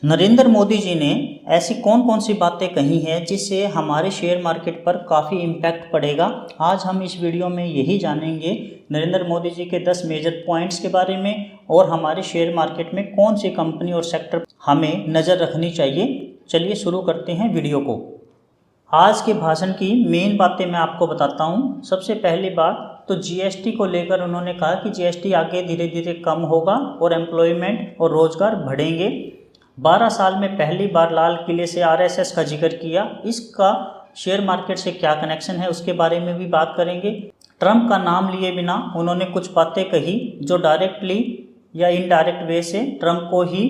नरेंद्र मोदी जी ने ऐसी कौन कौन सी बातें कही हैं जिससे हमारे शेयर मार्केट पर काफ़ी इम्पैक्ट पड़ेगा। आज हम इस वीडियो में यही जानेंगे नरेंद्र मोदी जी के 10 मेजर पॉइंट्स के बारे में और हमारे शेयर मार्केट में कौन सी कंपनी और सेक्टर हमें नज़र रखनी चाहिए। चलिए शुरू करते हैं वीडियो को। आज के भाषण की मेन बातें मैं आपको बताता हूँ। सबसे पहली बात तो जीएसटी को लेकर उन्होंने कहा कि जीएसटी आगे धीरे धीरे कम होगा और एम्प्लॉयमेंट और रोजगार बढ़ेंगे। 12 साल में पहली बार लाल किले से आरएसएस का जिक्र किया। इसका शेयर मार्केट से क्या कनेक्शन है उसके बारे में भी बात करेंगे। ट्रंप का नाम लिए बिना उन्होंने कुछ बातें कही जो डायरेक्टली या इनडायरेक्ट वे से ट्रंप को ही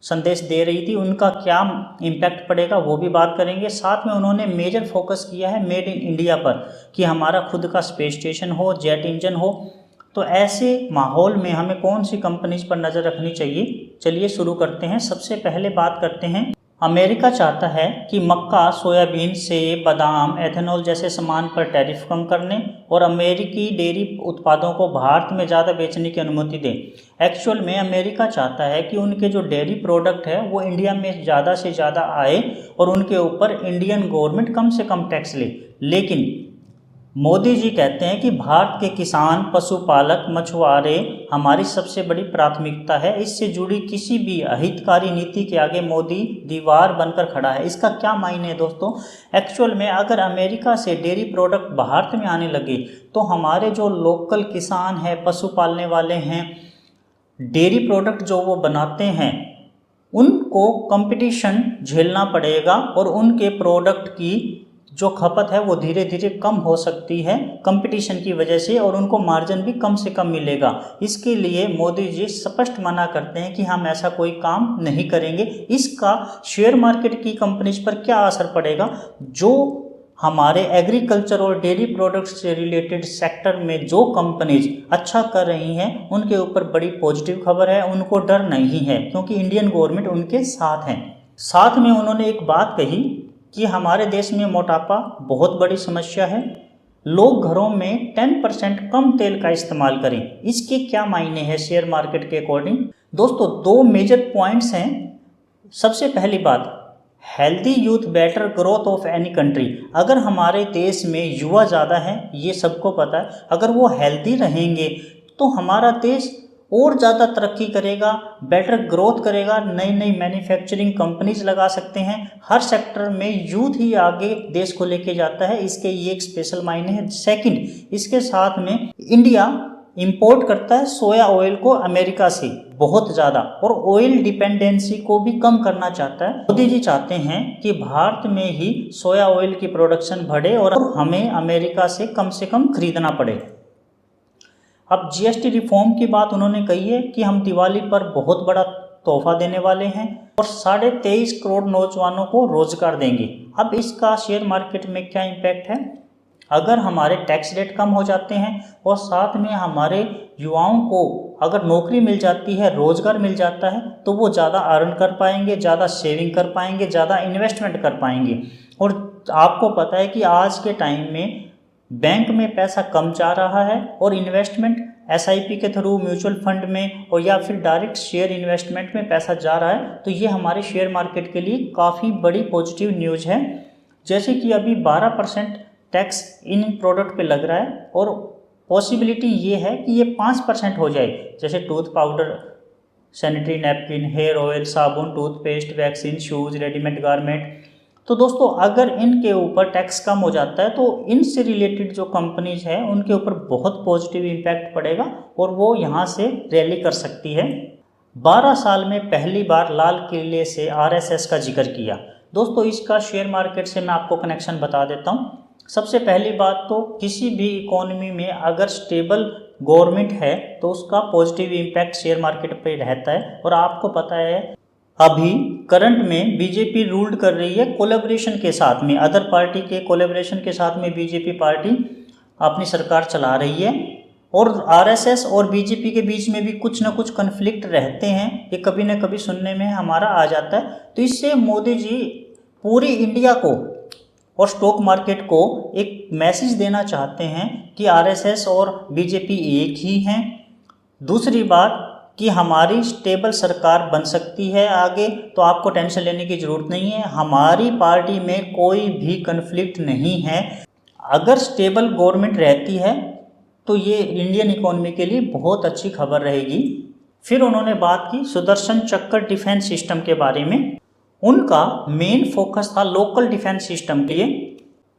संदेश दे रही थी, उनका क्या इम्पैक्ट पड़ेगा वो भी बात करेंगे। साथ में उन्होंने मेजर फोकस किया है मेड इन इंडिया पर कि हमारा खुद का स्पेस स्टेशन हो, जेट इंजन हो। तो ऐसे माहौल में हमें कौन सी कंपनीज पर नज़र रखनी चाहिए, चलिए शुरू करते हैं। सबसे पहले बात करते हैं, अमेरिका चाहता है कि मक्का, सोयाबीन, सेब, बादाम, एथेनॉल जैसे सामान पर टैरिफ कम करने और अमेरिकी डेयरी उत्पादों को भारत में ज़्यादा बेचने की अनुमति दें। एक्चुअल में अमेरिका चाहता है कि उनके जो डेयरी प्रोडक्ट है वो इंडिया में ज़्यादा से ज़्यादा आए और उनके ऊपर इंडियन गवर्नमेंट कम से कम टैक्स ले। लेकिन मोदी जी कहते हैं कि भारत के किसान, पशुपालक, मछुआरे हमारी सबसे बड़ी प्राथमिकता है। इससे जुड़ी किसी भी अहितकारी नीति के आगे मोदी दीवार बनकर खड़ा है। इसका क्या मायने है दोस्तों? एक्चुअल में अगर अमेरिका से डेयरी प्रोडक्ट भारत में आने लगे तो हमारे जो लोकल किसान हैं, पशु पालने वाले हैं, डेयरी प्रोडक्ट जो वो बनाते हैं, उनको कंपटीशन झेलना पड़ेगा और उनके प्रोडक्ट की जो खपत है वो धीरे धीरे कम हो सकती है कंपटीशन की वजह से और उनको मार्जिन भी कम से कम मिलेगा। इसके लिए मोदी जी स्पष्ट मना करते हैं कि हम ऐसा कोई काम नहीं करेंगे। इसका शेयर मार्केट की कंपनीज पर क्या असर पड़ेगा? जो हमारे एग्रीकल्चर और डेयरी प्रोडक्ट्स से रिलेटेड सेक्टर में जो कंपनीज अच्छा कर रही हैं उनके ऊपर बड़ी पॉजिटिव खबर है, उनको डर नहीं है क्योंकि इंडियन गवर्नमेंट उनके साथ है। साथ में उन्होंने एक बात कही कि हमारे देश में मोटापा बहुत बड़ी समस्या है, लोग घरों में 10% कम तेल का इस्तेमाल करें। इसके क्या मायने हैं शेयर मार्केट के अकॉर्डिंग? दोस्तों, 2 मेजर पॉइंट्स हैं। सबसे पहली बात, healthy youth better growth of any country. अगर हमारे देश में युवा ज़्यादा है, ये सबको पता है, अगर वो हेल्दी रहेंगे तो हमारा देश और ज़्यादा तरक्की करेगा, बेटर ग्रोथ करेगा, नई नई मैन्युफैक्चरिंग कंपनीज लगा सकते हैं। हर सेक्टर में यूथ ही आगे देश को लेके जाता है, इसके ये एक स्पेशल मायने है। सेकंड, इसके साथ में इंडिया इंपोर्ट करता है सोया ऑयल को अमेरिका से बहुत ज़्यादा और ऑयल डिपेंडेंसी को भी कम करना चाहता है। मोदी जी चाहते हैं कि भारत में ही सोया ऑयल की प्रोडक्शन बढ़े और हमें अमेरिका से कम खरीदना पड़े। अब जीएसटी रिफॉर्म की बात उन्होंने कही है कि हम दिवाली पर बहुत बड़ा तोहफा देने वाले हैं और 23.5 करोड़ नौजवानों को रोजगार देंगे। अब इसका शेयर मार्केट में क्या इम्पैक्ट है? अगर हमारे टैक्स रेट कम हो जाते हैं और साथ में हमारे युवाओं को अगर नौकरी मिल जाती है, रोजगार मिल जाता है, तो वो ज़्यादा अर्न कर पाएंगे, ज़्यादा सेविंग कर पाएंगे, ज़्यादा इन्वेस्टमेंट कर पाएंगे। और आपको पता है कि आज के टाइम में बैंक में पैसा कम जा रहा है और इन्वेस्टमेंट एसआईपी के थ्रू, म्यूचुअल फंड में और या फिर डायरेक्ट शेयर इन्वेस्टमेंट में पैसा जा रहा है। तो ये हमारे शेयर मार्केट के लिए काफ़ी बड़ी पॉजिटिव न्यूज़ है। जैसे कि अभी 12% टैक्स इन प्रोडक्ट पे लग रहा है और पॉसिबिलिटी ये है कि ये 5% हो जाए, जैसे tooth powder, sanitary napkin, hair oil, साबुन, toothpaste, vaccine, shoes, readymade garment. तो दोस्तों, अगर इनके ऊपर टैक्स कम हो जाता है तो इनसे रिलेटेड जो कंपनीज हैं उनके ऊपर बहुत पॉजिटिव इम्पैक्ट पड़ेगा और वो यहाँ से रैली कर सकती है। 12 साल में पहली बार लाल किले से आरएसएस का जिक्र किया। दोस्तों, इसका शेयर मार्केट से मैं आपको कनेक्शन बता देता हूँ। सबसे पहली बात तो किसी भी इकोनॉमी में अगर स्टेबल गवर्नमेंट है तो उसका पॉजिटिव इम्पैक्ट शेयर मार्केट पर रहता है। और आपको पता है अभी करंट में बीजेपी रूल्ड कर रही है कोलैबोरेशन के साथ में, अदर पार्टी के कोलैबोरेशन के साथ में बीजेपी पार्टी अपनी सरकार चला रही है और आरएसएस और बीजेपी के बीच में भी कुछ ना कुछ कन्फ्लिक्ट रहते हैं, ये कभी ना कभी सुनने में हमारा आ जाता है। तो इससे मोदी जी पूरी इंडिया को और स्टॉक मार्केट को एक मैसेज देना चाहते हैं कि आरएसएस और बीजेपी एक ही हैं। दूसरी बात, कि हमारी स्टेबल सरकार बन सकती है आगे, तो आपको टेंशन लेने की ज़रूरत नहीं है। हमारी पार्टी में कोई भी कन्फ्लिक्ट नहीं है। अगर स्टेबल गवर्नमेंट रहती है तो ये इंडियन इकोनॉमी के लिए बहुत अच्छी खबर रहेगी। फिर उन्होंने बात की सुदर्शन चक्र डिफेंस सिस्टम के बारे में। उनका मेन फोकस था लोकल डिफेंस सिस्टम के लिए।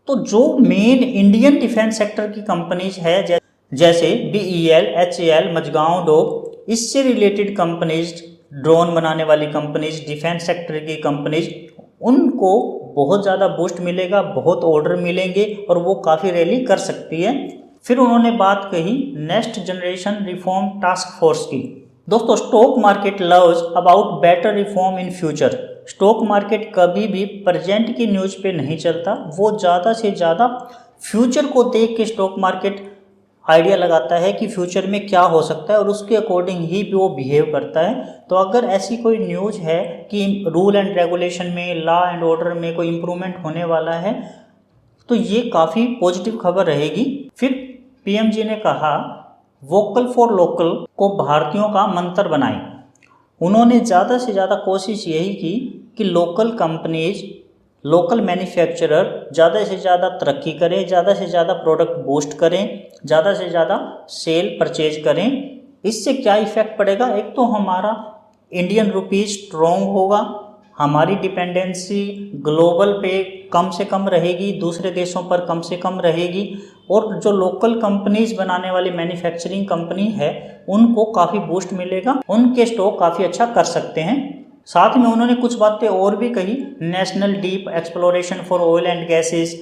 तो जो मेन इंडियन डिफेंस सेक्टर की कंपनीज है जैसे BEL, HAL, मझगांव डोक, इससे रिलेटेड कंपनीज, ड्रोन बनाने वाली कंपनीज, डिफेंस सेक्टर की कंपनीज, उनको बहुत ज़्यादा बूस्ट मिलेगा, बहुत ऑर्डर मिलेंगे और वो काफ़ी रैली कर सकती है। फिर उन्होंने बात कही next generation reform task force की। दोस्तों, stock market loves about better reform in future. Stock market कभी भी प्रेजेंट की न्यूज़ पे नहीं चलता, वो ज़्यादा से ज़्यादा फ्यूचर को देख के स्टॉक मार्केट आइडिया लगाता है कि फ्यूचर में क्या हो सकता है और उसके अकॉर्डिंग ही वो बिहेव करता है। तो अगर ऐसी कोई न्यूज़ है कि रूल एंड रेगुलेशन में, लॉ एंड ऑर्डर में कोई इम्प्रूवमेंट होने वाला है, तो ये काफ़ी पॉजिटिव खबर रहेगी। फिर PM जी ने कहा वोकल फॉर लोकल को भारतीयों का मंत्र बनाएं। उन्होंने ज़्यादा से ज़्यादा कोशिश यही की कि लोकल कंपनीज, लोकल मैन्युफैक्चरर ज़्यादा से ज़्यादा तरक्की करें, ज़्यादा से ज़्यादा प्रोडक्ट बूस्ट करें, ज़्यादा से ज़्यादा सेल परचेज करें। इससे क्या इफ़ेक्ट पड़ेगा? एक तो हमारा इंडियन रुपीज़ स्ट्रॉन्ग होगा, हमारी डिपेंडेंसी ग्लोबल पे कम से कम रहेगी, दूसरे देशों पर कम से कम रहेगी, और जो लोकल कंपनीज बनाने वाली मैन्युफैक्चरिंग कंपनी है उनको काफ़ी बूस्ट मिलेगा, उनके स्टॉक काफ़ी अच्छा कर सकते हैं। साथ में उन्होंने कुछ बातें और भी कही, national deep exploration for oil and gases,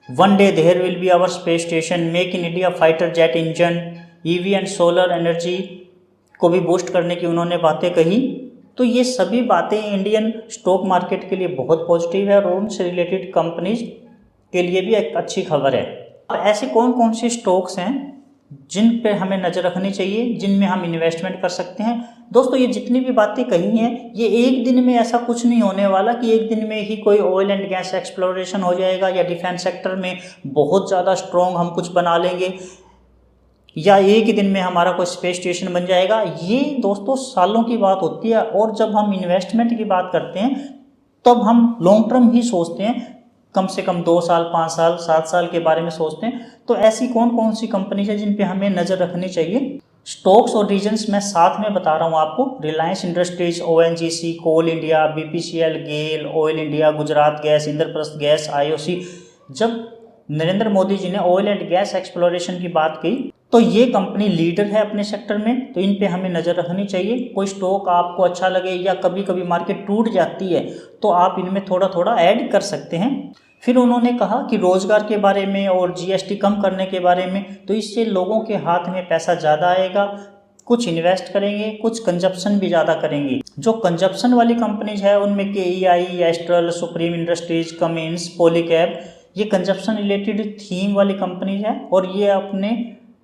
one day there will be our space station, make in India fighter jet engine, EV and solar energy को भी बूस्ट करने की उन्होंने बातें कही। तो ये सभी बातें इंडियन स्टॉक मार्केट के लिए बहुत पॉजिटिव है और उनसे रिलेटेड कंपनीज के लिए भी एक अच्छी खबर है। अब ऐसे कौन कौन से स्टॉक्स हैं जिन पे हमें नज़र रखनी चाहिए, जिनमें हम इन्वेस्टमेंट कर सकते हैं? दोस्तों, ये जितनी भी बातें कही हैं, ये एक दिन में ऐसा कुछ नहीं होने वाला कि एक दिन में ही कोई ऑयल एंड गैस एक्सप्लोरेशन हो जाएगा या डिफेंस सेक्टर में बहुत ज़्यादा स्ट्रॉन्ग हम कुछ बना लेंगे या एक ही दिन में हमारा कोई स्पेस स्टेशन बन जाएगा। ये दोस्तों सालों की बात होती है, और जब हम इन्वेस्टमेंट की बात करते हैं तब हम लॉन्ग टर्म ही सोचते हैं, कम से कम 2 साल, 5 साल, 7 साल के बारे में सोचते हैं। तो ऐसी कौन कौन सी कंपनीज है जिन पे हमें नज़र रखनी चाहिए? स्टॉक्स और रीजन्स मैं साथ में बता रहा हूँ आपको। Reliance Industries, ONGC, Coal India, BPCL, GAIL, Oil India, Gujarat gas, Indraprastha gas, IOC। जब नरेंद्र मोदी जी ने ऑयल एंड गैस एक्सप्लोरेशन की बात की तो ये कंपनी लीडर है अपने सेक्टर में, तो इन पे हमें नज़र रखनी चाहिए। कोई स्टॉक आपको अच्छा लगे या कभी कभी मार्केट टूट जाती है तो आप इनमें थोड़ा थोड़ा ऐड कर सकते हैं। फिर उन्होंने कहा कि रोज़गार के बारे में और GST कम करने के बारे में, तो इससे लोगों के हाथ में पैसा ज़्यादा आएगा, कुछ इन्वेस्ट करेंगे, कुछ कंजप्शन भी ज़्यादा करेंगे। जो कंजप्शन वाली कंपनीज है उनमें KEI, astral, supreme industries, Cummins, Polycab, ये कंजप्शन रिलेटेड थीम वाली कंपनीज है और ये अपने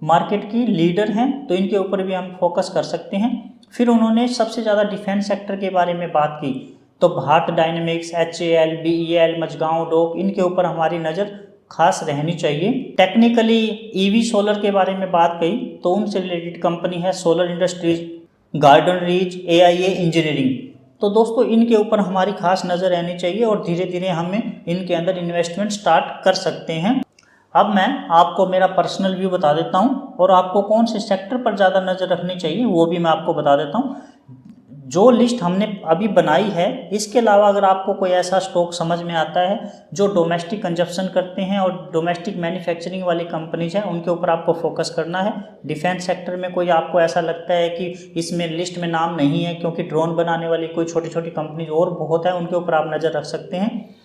मार्केट की लीडर हैं, तो इनके ऊपर भी हम फोकस कर सकते हैं। फिर उन्होंने सबसे ज़्यादा डिफेंस सेक्टर के बारे में बात की, तो Bharat dynamics, HAL, BEL, Mazagon dock, इनके ऊपर हमारी नज़र खास रहनी चाहिए। टेक्निकली EV सोलर के बारे में बात कही तो उनसे रिलेटेड कंपनी है solar industries, garden reach, AIA engineering. तो दोस्तों इनके ऊपर हमारी खास नज़र रहनी चाहिए और धीरे धीरे हमें इनके अंदर इन्वेस्टमेंट स्टार्ट कर सकते हैं। अब मैं आपको मेरा पर्सनल व्यू बता देता हूं और आपको कौन से सेक्टर पर ज़्यादा नज़र रखनी चाहिए वो भी मैं आपको बता देता हूं। जो लिस्ट हमने अभी बनाई है, इसके अलावा अगर आपको कोई ऐसा स्टॉक समझ में आता है जो डोमेस्टिक कंजप्शन करते हैं और डोमेस्टिक मैन्युफैक्चरिंग वाली कंपनीज हैं, उनके ऊपर आपको फोकस करना है। डिफेंस सेक्टर में कोई आपको ऐसा लगता है कि इसमें लिस्ट में नाम नहीं है क्योंकि ड्रोन बनाने वाली कोई छोटी छोटी कंपनीज और बहुत है, उनके ऊपर आप नज़र रख सकते हैं।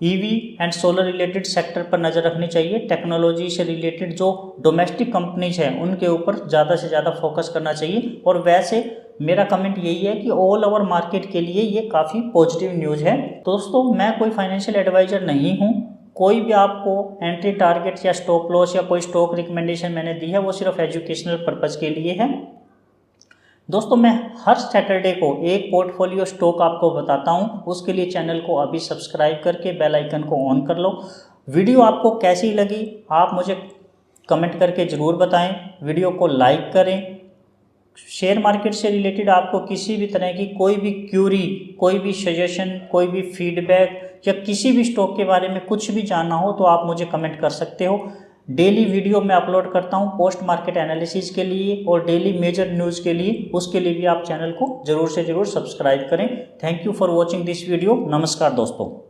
EV and solar related sector पर नज़र रखनी चाहिए। टेक्नोलॉजी से रिलेटेड जो डोमेस्टिक कंपनीज हैं उनके ऊपर ज़्यादा से ज़्यादा फोकस करना चाहिए। और वैसे मेरा कमेंट यही है कि ऑल ओवर मार्केट के लिए ये काफ़ी पॉजिटिव न्यूज़ है। दोस्तों, मैं कोई फाइनेंशियल एडवाइज़र नहीं हूँ, कोई भी आपको एंट्री टारगेट या स्टॉप लॉस या कोई स्टॉक रिकमेंडेशन मैंने दी है वो सिर्फ एजुकेशनल पर्पज़ के लिए है। दोस्तों, मैं हर सैटरडे को एक पोर्टफोलियो स्टॉक आपको बताता हूं, उसके लिए चैनल को अभी सब्सक्राइब करके बेल आइकन को ऑन कर लो। वीडियो आपको कैसी लगी आप मुझे कमेंट करके ज़रूर बताएं, वीडियो को लाइक करें शेयर मार्केट से रिलेटेड आपको किसी भी तरह की कोई भी क्यूरी, कोई भी सजेशन, कोई भी फीडबैक या किसी भी स्टॉक के बारे में कुछ भी जानना हो तो आप मुझे कमेंट कर सकते हो। डेली वीडियो मैं अपलोड करता हूं पोस्ट मार्केट एनालिसिस के लिए और डेली मेजर न्यूज़ के लिए, उसके लिए भी आप चैनल को ज़रूर से ज़रूर सब्सक्राइब करें। Thank you for watching this video. नमस्कार दोस्तों।